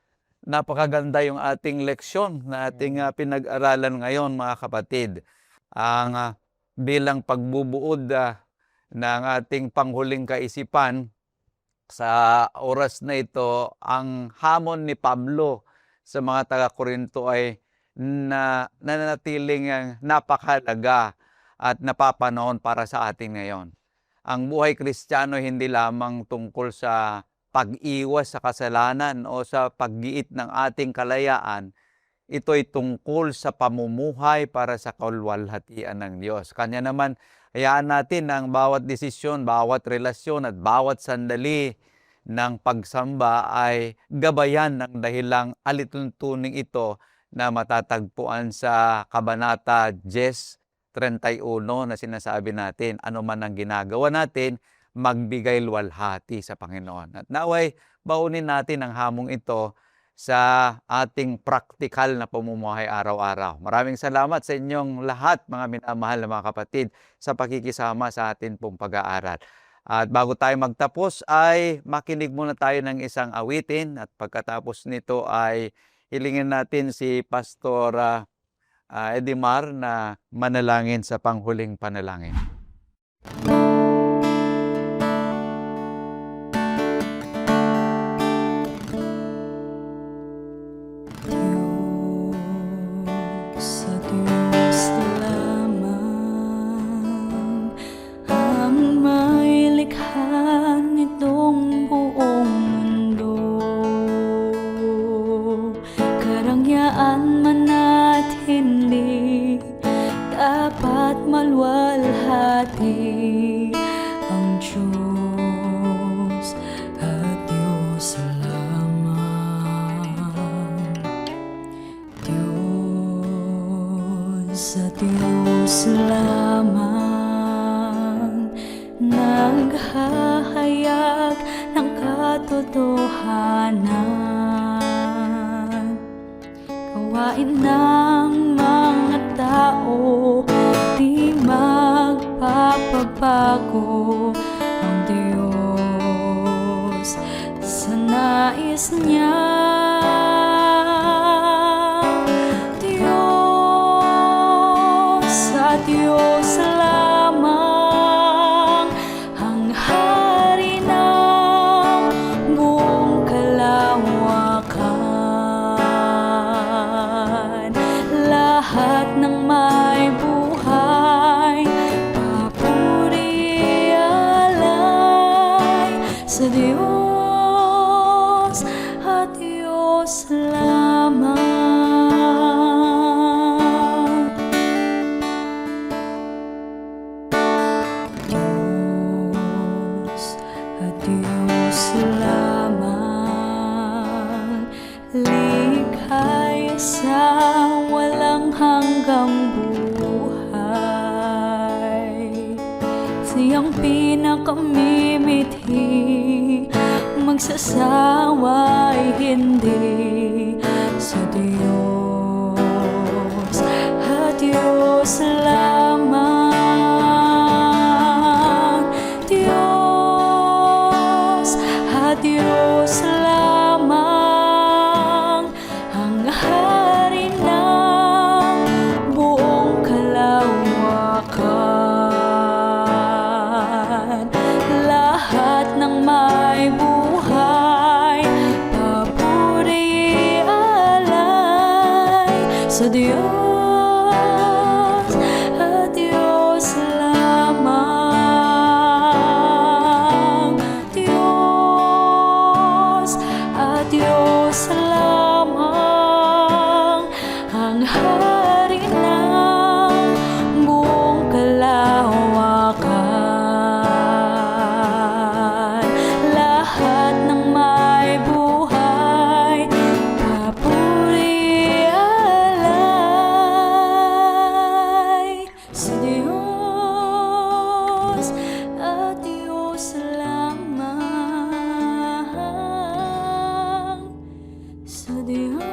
napakaganda yung ating leksyon na ating pinag-aralan ngayon, mga kapatid. Ang bilang pagbubuod ng ating panghuling kaisipan sa oras na ito, ang hamon ni Pablo sa mga taga-Korinto ay nananatiling napakahalaga at napapanahon para sa atin ngayon. Ang buhay Kristiyano hindi lamang tungkol sa pag-iwas sa kasalanan o sa paggiit ng ating kalayaan, ito'y tungkol sa pamumuhay para sa kaluwalhatian ng Diyos. Kanya naman, hayaan natin ang bawat desisyon, bawat relasyon at bawat sandali ng pagsamba ay gabayan ng dahilang alituntuning ito na matatagpuan sa Kabanata 10:31 na sinasabi natin, ano man ang ginagawa natin, magbigay luwalhati sa Panginoon. At naway, baunin natin ang hamong ito sa ating praktikal na pamumuhay araw-araw. Maraming salamat sa inyong lahat, mga minamahal na mga kapatid, sa pakikisama sa atin pong pag-aaral. At bago tayo magtapos ay makinig muna tayo ng isang awitin at pagkatapos nito ay hilingin natin si Pastor Edimar na manalangin sa panghuling panalangin. ang Diyos at Diyos lamang. Diyos at Diyos lamang, naghahayag ng katotohanan. Gawain ng mga tao di magpapabago ang Diyos sa nais niya. Diyos at Diyos lamang ang hari ng buong kalawakan. Lahat ng may buhay, papuri alay sa Diyos. Diyos lamang. Diyos lamang, likhay sa walang hanggang buhay. Siyang pinakamimithi, magsasawa'y hindi sa Diyos at Diyos lamang. Diyos lamang ang hari ng buong kalawakan. Lahat ng may buhay, papuri alay sa Diyos at Diyos lamang. Diyos lamang ang hari ng buong kalawakan. Lahat ng may buhay, papuri alay sa Diyos at Diyos lamang. Sa Diyos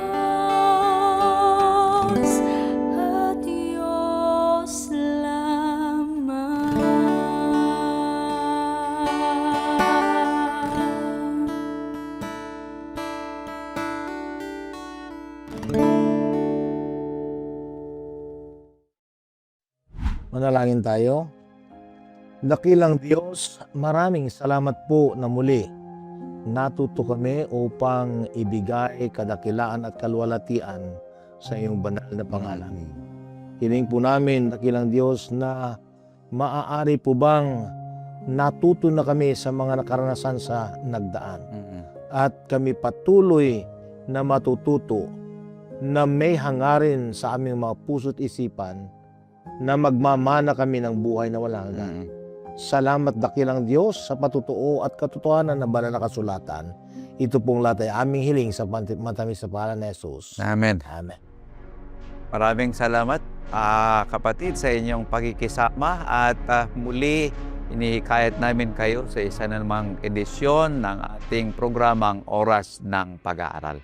at Diyos lamang. Manalangin tayo. Dakilang Diyos, maraming salamat po na muli natuto kami upang ibigay kadakilaan at kalwalatian sa iyong banal na pangalan. Hiling po namin, dakilang Diyos, na maaari po bang natuto na kami sa mga nakaranasan sa nagdaan. At kami patuloy na matututo na may hangarin sa aming mga puso't isipan na magmamana kami ng buhay na walang hanggan. Salamat dakilang Diyos sa patutuo at katotohanan na banal na kasulatan. Ito pong lahat ay aming hiling sa matamis sa pangalan ni Jesus. Amen. Amen. Maraming salamat, kapatid, sa inyong pagkikisama at muli inihikayat namin kayo sa isa na namang edisyon ng ating programang Oras ng Pag-aaral.